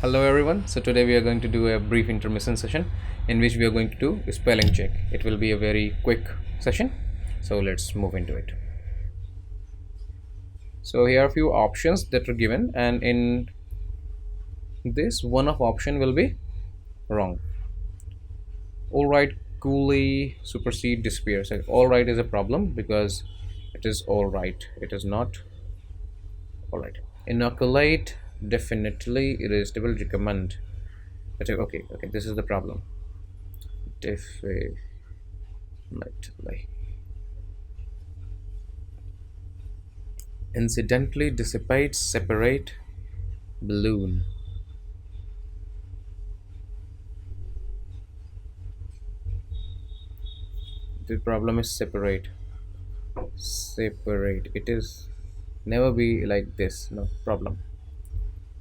Hello everyone. So today we are going to do a brief intermission session in which we are going to do a spelling check. It will be a very quick session. So let's move into it. So here are a few options that are given, and in this one of option will be wrong. All right, coolly supersede disappear. So all right is a problem because it is all right. It is not all right. Inoculate, definitely irresistible, recommend. Okay, this is the problem. Definitely. Incidentally dissipate, separate, balloon. The problem is separate. It is never be like this. No problem.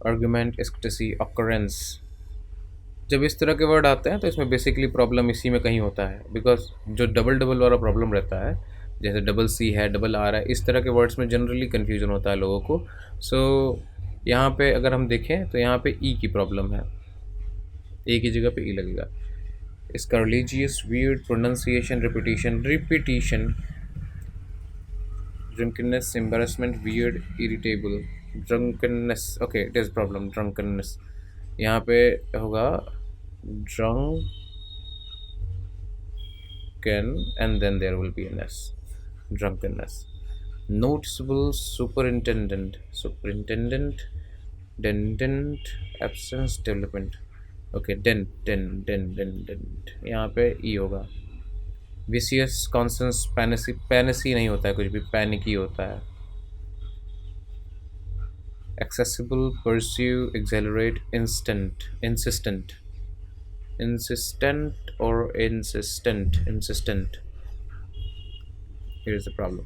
Argument, ecstasy, occurrence. जब इस तरह के word आते हैं तो इसमें basically problem इसी में कहीं होता है, बिकॉज जो डबल डबल वाला प्रॉब्लम रहता है, जैसे डबल सी है, डबल आर है, इस तरह के वर्ड्स में जनरली कन्फ्यूजन होता है लोगों को. सो यहाँ पे अगर हम देखें तो यहाँ पे ई की प्रॉब्लम है, ए की जगह पे ई लगेगा. इसका religious, weird, pronunciation, repetition, drunkenness, embarrassment, weird, irritable, drunkenness. Okay, it is problem, drunkenness. यहाँ पे होगा drunken and then there will be an s, drunkenness. Noticeable, superintendent, dent, absence, development. Okay, dent. यहाँ पे ई होगा. विशियस, कॉन्सेंस, पैनसी नहीं होता है, कुछ भी पैनिक ही होता है. एक्सेसिबल, परस्यू, एक्सेलरेट, इंसिस्टेंट और insistent. Here is the problem.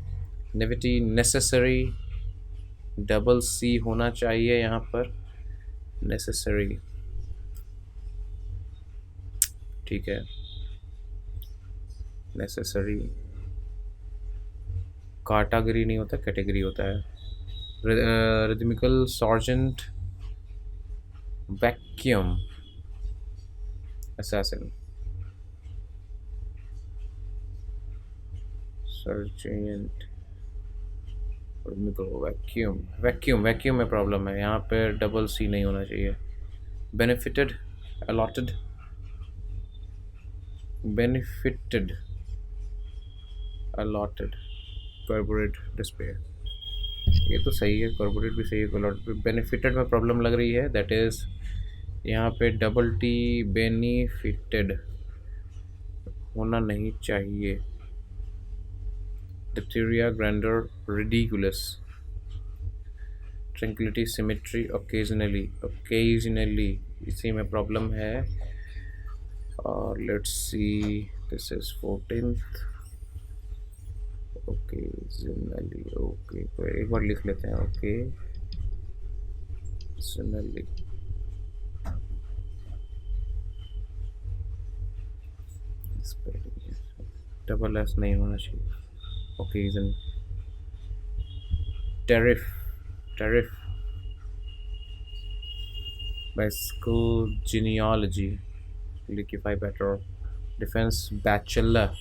Naivety, necessary, double C होना चाहिए यहाँ पर, नेसेसरी. ठीक है, नेसेसरी. कैटेगरी नहीं होता, कैटेगरी होता है. Rhythmical, sergeant, vacuum, assassin. Sergeant, rhythmical, vacuum में प्रॉब्लम है, यहाँ पे डबल सी नहीं होना चाहिए. Benefited, allotted, allotted, corporate, despair. ये तो सही है, कॉर्पोरेट भी सही है, allotted. बेनिफिटेड में प्रॉब्लम लग रही है, दैट इज यहाँ पे डबल टी, बेनिफिटेड होना नहीं चाहिए. Diphtheria, grander, ridiculous. Tranquility, symmetry, occasionally इसी में प्रॉब्लम है. और let's see, this is 14th. Occasionally, okay, तो एक बार लिख लेते हैं. ओकेजनली, डबल एस नहीं होना चाहिए. Occasion. Tariff by school, genealogy, liquefy, better. Defense, bachelor.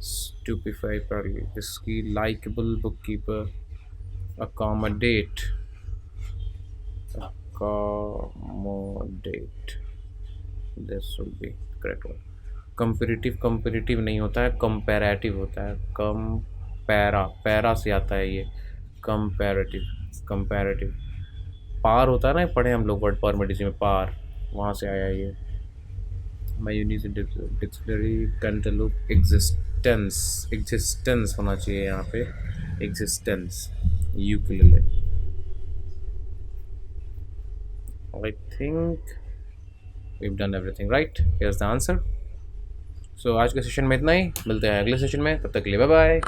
Stupefy, risky, likable, bookkeeper. Accommodate. This will be correct one. comparative नहीं होता है, comparative होता है. पैरा से आता है ये. comparative. पार होता है ना, पढ़े हम लोग वर्ड परमिटिव में, पार, वहाँ से आया ये. मायूनीज, डिक्शनरी, कैंटलूप, एग्जिस्टेंस होना चाहिए यहाँ पे, existence. Ukulele. I think we've done everything right. Here's the answer. So आज के सेशन में इतना ही, मिलते हैं अगले सेशन में, तब तक के लिए बाय बाय.